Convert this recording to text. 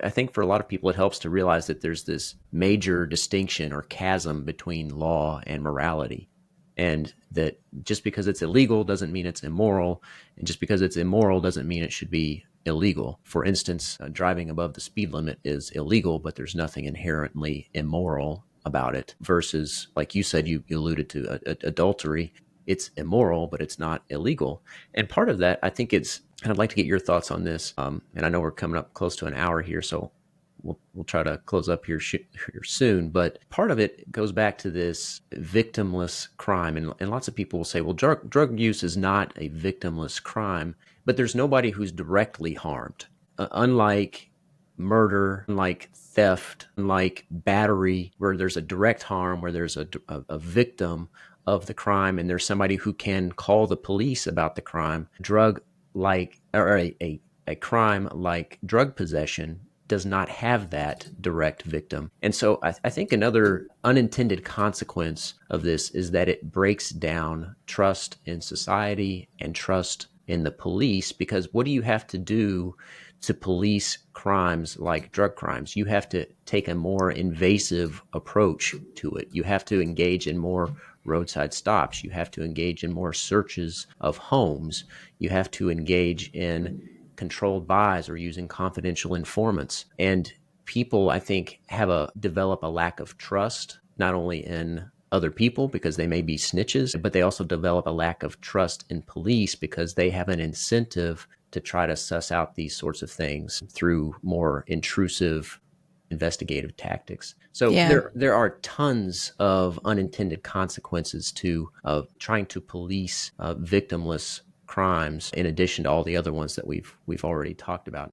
I think for a lot of people, it helps to realize that there's this major distinction or chasm between law and morality. And that just because it's illegal doesn't mean it's immoral. And just because it's immoral doesn't mean it should be illegal. For instance, driving above the speed limit is illegal, but there's nothing inherently immoral about it. Versus, like you said, you alluded to adultery. It's immoral, but it's not illegal. And part of that, I think it's, and I'd like to get your thoughts on this. And I know we're coming up close to an hour here, so we'll try to close up here soon. But part of it goes back to this victimless crime, and lots of people will say, well, drug use is not a victimless crime, but there's nobody who's directly harmed, unlike murder, unlike theft, unlike battery, where there's a direct harm, where there's a victim of the crime, and there's somebody who can call the police about the crime. A crime like drug possession does not have that direct victim. And so I think another unintended consequence of this is that it breaks down trust in society and trust in the police, because what do you have to do to police crimes like drug crimes? You have to take a more invasive approach to it. You have to engage in more roadside stops. You have to engage in more searches of homes. You have to engage in controlled buys or using confidential informants. And people, I think, develop a lack of trust, not only in other people because they may be snitches, but they also develop a lack of trust in police because they have an incentive to try to suss out these sorts of things through more intrusive investigative tactics. So Yeah. there are tons of unintended consequences to trying to police victimless crimes, in addition to all the other ones that we've already talked about.